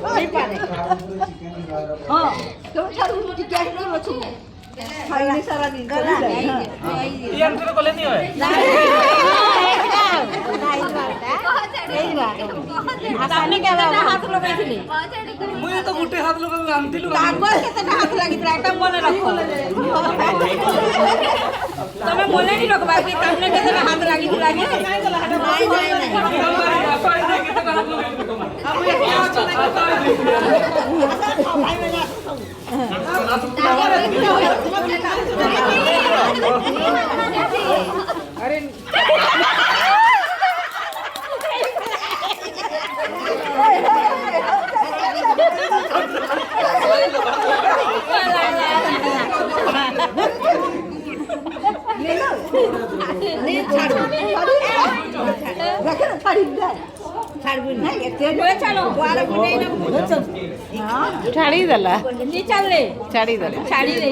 नहीं पारे हाँ तुम छाड़ू टिका ही नहीं बचू खाई नहीं सारा दिन कर जाए ये अंतर को लेनी है आपने क्या हाथ लगाई थी मुझे तो गुटे हाथ लोग आंटी लोग ताको केते हाथ लागि ट्रैक्टर मने रखो तमे मने नहीं रखबा कि तमने केते हाथ लागि नहीं अरे छाड़ी देला छाड़ी दे